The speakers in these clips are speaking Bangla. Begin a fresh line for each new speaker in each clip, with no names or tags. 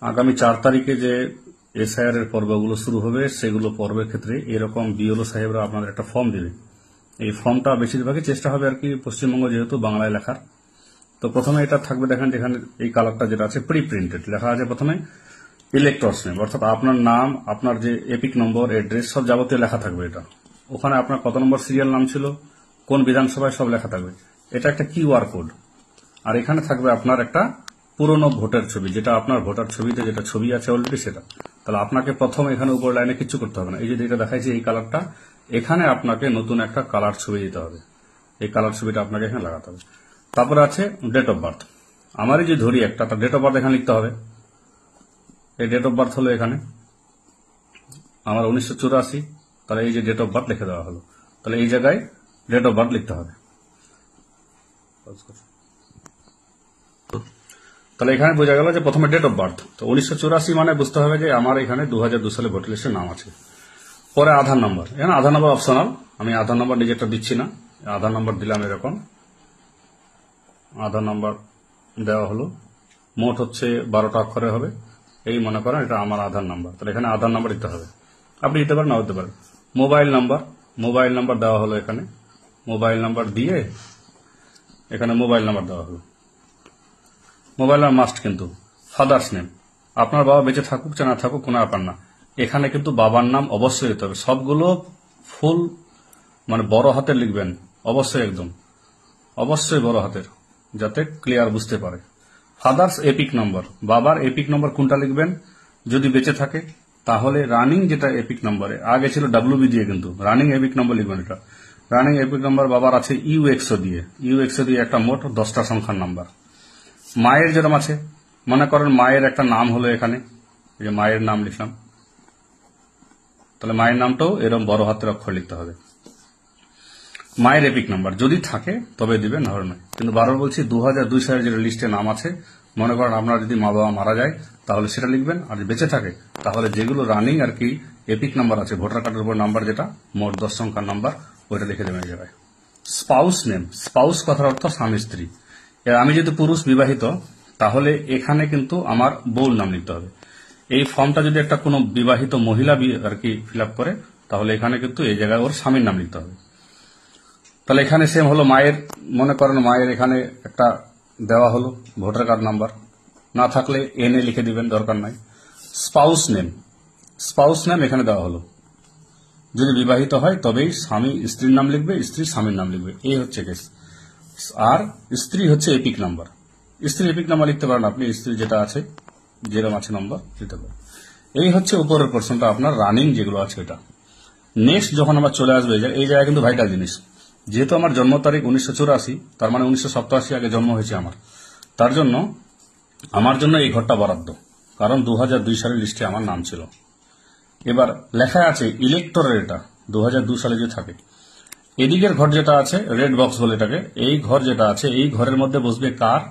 আগামী 4 তারিখে যে এসআইআর এর পর্বগুলো শুরু হবে সেগুলো পর্বের ক্ষেত্রে এরকম বিএলও সাহেবরা আপনাদের একটা ফর্ম দিবে। এই ফর্মটা বেশিরভাগই চেষ্টা হবে আর কি পশ্চিমবঙ্গ যেহেতু বাংলায় লেখার। তো প্রথমে এটা থাকবে, দেখেন যেখানে এই কালারটা যেটা আছে প্রি প্রিন্টেড লেখা আছে প্রথমে ইলেক্টরস নেম, অর্থাৎ আপনার নাম, আপনার যে এপিক নম্বর, এড্রেস সব যাবতীয় লেখা থাকবে। এটা ওখানে আপনার কত নম্বর সিরিয়াল নাম ছিল, কোন বিধানসভায় সব লেখা থাকবে। এটা একটা কিউআর কোড। আর এখানে থাকবে আপনার একটা পুরনো ভোটার ছবি, যেটা আপনার ভোটার ছবিতে যেটা ছবি আছে অলরেডি সেটা। তাহলে আপনাকে প্রথম এখানে উপর লাইনে কিছু করতে হবে না। এই যে যেটা দেখাইছে এই কালারটা, এখানে আপনাকে নতুন একটা কালার ছবি দিতে হবে। এই কালার ছবিটা আপনাকে এখানে লাগাতে হবে। তারপরে আছে ডেট অফ বার্থ। আমারই যে ধরি একটা, তার ডেট অফ বার্থ এখানে লিখতে হবে। এই ডেট অফ বার্থ হলো এখানে আমার 1984, তাহলে এই যে ডেট অফ বার্থ লিখে দেওয়া হলো। তাহলে এই জায়গায় ডেট অফ বার্থ লিখতে হবে। তাহলে এখানে বোঝা গেল যে প্রথমে ডেট অফ বার্থ, তো 1984 মানে বুঝতে হবে যে আমার এখানে 2002 সালে ভোটার লিস্টে নাম আছে। পরে আধার নম্বর, এখানে আধার নম্বর অপশনাল, আমি আধার নম্বর নিজেরটা দিচ্ছি না। আধার নম্বর দিলাম এরকম, আধার নম্বর দেওয়া হলো। মোট হচ্ছে 12টা অক্ষরে হবে। এই মনে করেন এটা আমার আধার নাম্বার, তাহলে এখানে আধার নাম্বার দিতে হবে। আপনি দিতে পারেন, না দিতে পারেন। মোবাইল নাম্বার দেওয়া হলো এখানে। মোবাইল নাম্বার দিয়ে এখানে মোবাইল নাম্বার দেওয়া হলো। মোবাইল নাম্বার মাস্ট কিন্তু। ফাদার্স নেম, আপনার বাবা বেঁচে থাকুক না থাকুক কোনো ব্যাপার না, এখানে কিন্তু বাবার নাম অবশ্যই দিতে হবে। সবগুলো ফুল মানে বড় হাতের লিখবেন, অবশ্যই একদম অবশ্যই বড় হাতের, যাতে ক্লিয়ার বুঝতে পারে। ফাদার্স এপিক নম্বর, বাবার এপিক নম্বর কোনটা লিখবেন যদি বেঁচে থাকে, তাহলে রানিং যেটা এপিক নম্বরে আগে ছিল ডাব্লিউবি দিয়ে, কিন্তু রানিং এপিক নম্বর লিখবেন। এটা রানিং এপিক নম্বর বাবার আছে ইউএক্সও দিয়ে একটা মোট 10টা সংখ্যার নাম্বার। মায়ের যেরকম আছে, মনে করেন মায়ের একটা নাম হলো এখানে, এই যে মায়ের নাম লিখলাম, তাহলে মায়ের নামটাও এরকম বড় হাতের অক্ষর লিখতে হবে। মায়ের এপিক নাম্বার যদি থাকে তবে দিবেন, না নয়। কিন্তু বারবার বলছি 2002 সালের যে লিস্টে নাম আছে, মনে করেন আপনার যদি মা বাবা মারা যায় তাহলে সেটা লিখবেন, আর বেঁচে থাকে তাহলে যেগুলো রানিং আর কি এপিক নাম্বার আছে ভোটার কার্ডের উপর নাম্বার, যেটা মোট 10 সংখ্যার নাম্বার, ওইটা লিখে দেবেন এই জায়গায়। স্পাউস নেম, স্পাউস কথার অর্থ স্বামী স্ত্রী। আমি যদি পুরুষ বিবাহিত, তাহলে এখানে কিন্তু আমার বউর নাম লিখতে হবে। এই ফর্মটা যদি একটা কোনো বিবাহিত মহিলা আর কি ফিল আপ করে, তাহলে এখানে কিন্তু এই জায়গায় ওর স্বামীর নাম লিখতে হবে। তাহলে এখানে সেম হলো মায়ের, মনে করেন মায়ের এখানে একটা দেওয়া হলো ভোটার কার্ড নাম্বার, না থাকলে এনএ লিখে দিবেন, দরকার নাই। স্পাউস নেম এখানে দেওয়া হলো। যদি বিবাহিত হয় তবেই স্বামী স্ত্রীর নাম লিখবে, স্ত্রী স্বামীর নাম লিখবে, এই হচ্ছে কেস। আর স্ত্রী হচ্ছে এপিক নাম্বার, স্ত্রীর এপিক নাম্বার লিখতে পারেন আপনি, স্ত্রী যেটা আছে যেরকম আছে নম্বর দিতে পারেন। এই হচ্ছে উপরের পোর্শনটা আপনার রানিং যেগুলো আছে এটা। নেক্সট যখন আমরা চলে আসবে এই জায়গায় কিন্তু ভাইটাল জিনিস, যেহেতু আমার জন্ম তারিখ 1984, তার মানে 1987 আগে জন্ম হয়েছে আমার, তার জন্য আমার জন্য এই ঘরটা বরাদ্দ, কারণ 2002 সালের লিস্টে আমার নাম ছিল। এবার লেখা আছে ইলেক্টরের, এটা 2002 সালে যে থাকে। এদিকের ঘর যেটা আছে রেড বক্স বলে এটাকে, এই ঘর যেটা আছে এই ঘরের মধ্যে বসবে কার,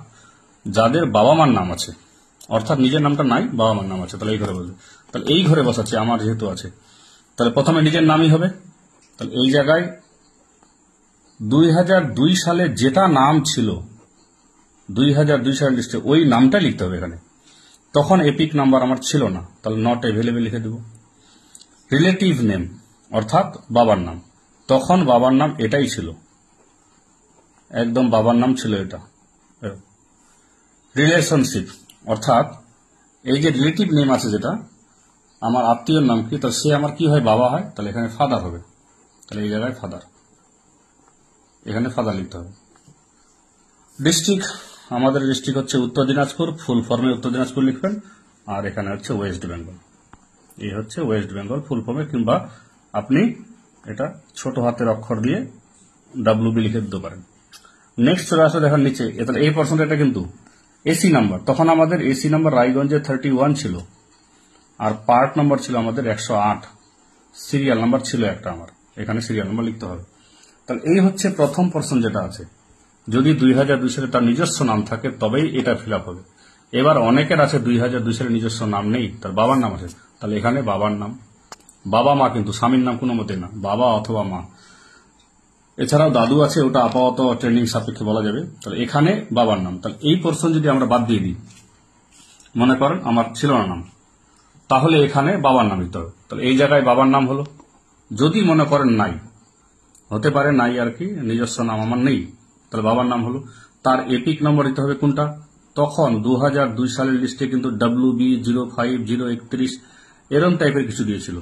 যাদের বাবা মার নাম আছে, অর্থাৎ নিজের নামটা নাই বাবা মার নাম আছে, তাহলে এই ঘরে বসবে। তাহলে এই ঘরে বসাচ্ছে আমার যেহেতু আছে, তাহলে প্রথমে নিজের নামই হবে। তাহলে এই জায়গায় 2002 সালে যেটা নাম ছিল 2002 সালের লিস্টে, ওই নামটা লিখতে হবে এখানে। তখন এপিক নাম্বার আমার ছিল না, তাহলে নট এভেলেবেল লিখে দেব। রিলেটিভ নেম অর্থাৎ বাবার নাম, তখন বাবার নাম এটাই ছিল, একদম বাবার নাম ছিল এটা। রিলেশনশিপ অর্থাৎ এই যে রিলেটিভ নেম আছে যেটা আমার আত্মীয়র নাম কি, তো সে আমার কি হয়, বাবা হয়, তাহলে এখানে ফাদার হবে। তাহলে এই জায়গায় ফাদার, এখানে ফাদার লিখতে হবে। ডিস্ট্রিক্ট, আমাদের ডিস্ট্রিক্ট হচ্ছে উত্তর দিনাজপুর, ফুল ফর্মে উত্তর দিনাজপুর লিখবেন। আর এখানে হচ্ছে ওয়েস্ট বেঙ্গল, এই হচ্ছে ওয়েস্ট বেঙ্গল ফুল ফর্মে, কিংবা আপনি এটা ছোট হাতের অক্ষর দিয়ে ডাব্লিউবি লিখে দিতে পারেন। নেক্সট চলে আসলে দেখেন নিচে, তাহলে এই পার্সেন্ট এটা কিন্তু এসি নাম্বার, তখন আমাদের এসি নাম্বার রায়গঞ্জে 31 ছিল, আর পার্ট নাম্বার ছিল আমাদের 108, সিরিয়াল নাম্বার ছিল একটা আমার, এখানে সিরিয়াল নাম্বার লিখতে হবে। তাহলে এই হচ্ছে প্রথম পার্সন যেটা আছে, যদি 2002 সালে তার নিজস্ব নাম থাকে তবেই এটা ফিল আপ হবে। এবার অনেকের আছে 2002 সালে নিজস্ব নাম নেই, তার বাবার নাম আছে, তাহলে এখানে বাবার নাম, বাবা মা কিন্তু স্বামীর নাম কোনো মতে না, বাবা অথবা মা। এছাড়াও দাদু আছে, ওটা আপাতত ট্রেনিং সাপেক্ষে বলা যাবে। তাহলে এখানে বাবার নাম, তাহলে এই পোর্শন যদি আমরা বাদ দিয়ে দিই, মনে করেন আমার ছিল না নাম, তাহলে এখানে বাবার নাম দিতে হবে। তাহলে এই জায়গায় বাবার নাম হলো। যদি মনে করেন নাই, হতে পারে নাই আর কি, নিজস্ব নাম আমার নেই, তাহলে বাবার নাম হলো। তার এপিক নম্বর দিতে হবে কোনটা, তখন 2002 সালের লিস্টে কিন্তু WB05031 এরম টাইপের কিছু দিয়েছিল।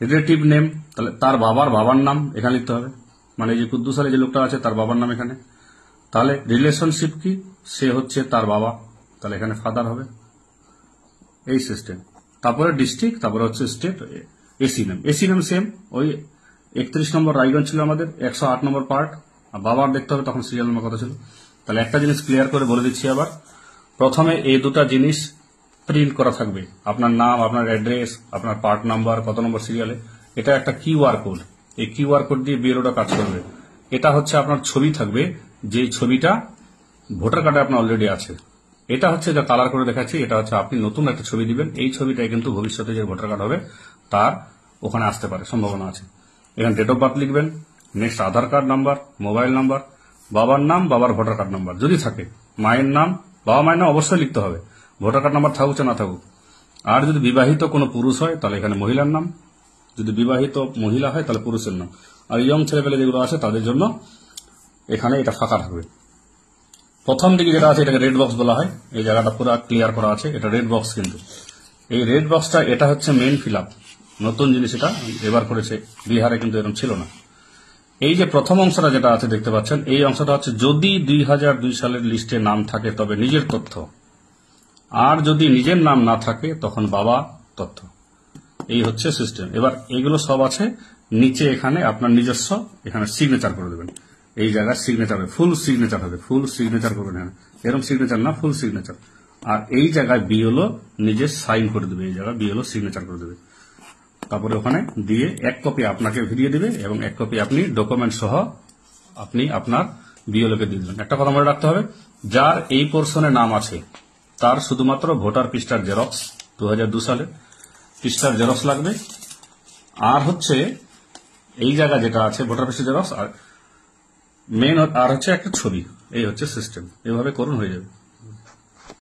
রিলেটিভ নেম, তাহলে তার বাবার নাম এখানে লিখতে হবে, মানে যে কুদ্দুস সালে যে লোকটা আছে তার বাবার নাম এখানে। তাহলে রিলেশনশিপ কি, সে হচ্ছে তার বাবা, তাহলে এখানে ফাদার হবে। এই সিস্টেম। তারপরে ডিস্ট্রিক্ট, তারপরে হচ্ছে স্টেট, এসি নেম সেম, ওই 31 নম্বর রায়গঞ্জ ছিল আমাদের, 108 নম্বর পার্ট। আর বাবার দেখতে হবে, তখন সিরিয়াল নম্বর কথা ছিল। তাহলে একটা জিনিস ক্লিয়ার করে বলে দিচ্ছি আবার, প্রথমে এই দুটা জিনিস প্রিন্ট করা থাকবে, আপনার নাম, আপনার অ্যাড্রেস, আপনার পার্ট নাম্বার, কত নম্বর সিরিয়ালে। এটা একটা কিউআর কোড, এই কিউআর কোড দিয়ে বিএলওটা কাজ করবে। এটা হচ্ছে আপনার ছবি থাকবে, যে ছবিটা ভোটার কার্ডে আপনার অলরেডি আছে। এটা হচ্ছে যা কালার করে দেখাচ্ছি, এটা হচ্ছে আপনি নতুন একটা ছবি দিবেন, এই ছবিটাই কিন্তু ভবিষ্যতে যে ভোটার কার্ড হবে তার ওখানে আসতে পারে, সম্ভাবনা আছে। এখানে ডেট অফ বার্থ লিখবেন, নেক্সট আধার কার্ড নাম্বার, মোবাইল নাম্বার, বাবার নাম, বাবার ভোটার কার্ড নাম্বার যদি থাকে, মায়ের নাম, বাবা মায়ের নাম অবশ্যই লিখতে হবে, ভোটার কার্ড নাম্বার থাকুক না থাকুক। আর যদি বিবাহিত কোনো পুরুষ হয় তাহলে এখানে মহিলার নাম, যদি বিবাহিত মহিলা হয় তাহলে পুরুষের নাম। আর ইয়ং ছেলেপেলে যেগুলো আছে তাদের জন্য এখানে এটা ফাঁকা থাকবে। প্রথম দিকে যেটা আছে এটাকে রেড বক্স বলা হয়, এই জায়গাটা পুরো ক্লিয়ার করা আছে, এটা রেড বক্স। কিন্তু এই রেড বক্সটা এটা হচ্ছে মেইন ফিল আপ, নতুন জিনিস, এটা এবার করেছে, বিহারে কিন্তু এরকম ছিল না। এই যে প্রথম অংশটা যেটা আছে দেখতে পাচ্ছেন, এই অংশটা হচ্ছে যদি 2002 সালের লিস্টে নাম থাকে তবে নিজের তথ্য, আর যদি নিজের নাম না থাকে তখন বাবা তথ্য। এই হচ্ছে সিস্টেম। এবার এগুলো সব আছে নিচে, এখানে আপনার নিজস্ব, এখানে সিগনেচার করে দেবেন। এই জায়গায় সিগনেচার হবে, ফুল সিগনেচার হবে, ফুল সিগনেচার করবেন এখানে, এরকম সিগনেচার না, ফুল সিগনেচার। আর এই জায়গায় বিএলও নিজে সাইন করে দেবে, এই জায়গায় বিএলও সিগনেচার করে দেবে। তারপরে ওখানে দিয়ে এক কপি আপনাকে ভিড়িয়ে দিবে এবং এক কপি আপনি ডকুমেন্ট সহ আপনি আপনার বিএলওকে দিয়ে দেবেন। একটা কথা মনে রাখতে হবে, যার এই পোর্শনে নাম আছে তার শুধুমাত্র ভোটার পৃষ্ঠার জেরক্স, 2002 সালে পৃষ্ঠার জেরক্স লাগবে। আর হচ্ছে এই জায়গা যেটা আছে ভোটার পৃষ্ঠার জেরক্স, আর মেন আর হচ্ছে একটা ছবি। এই হচ্ছে সিস্টেম, এভাবে করুন, হয়ে যাবে।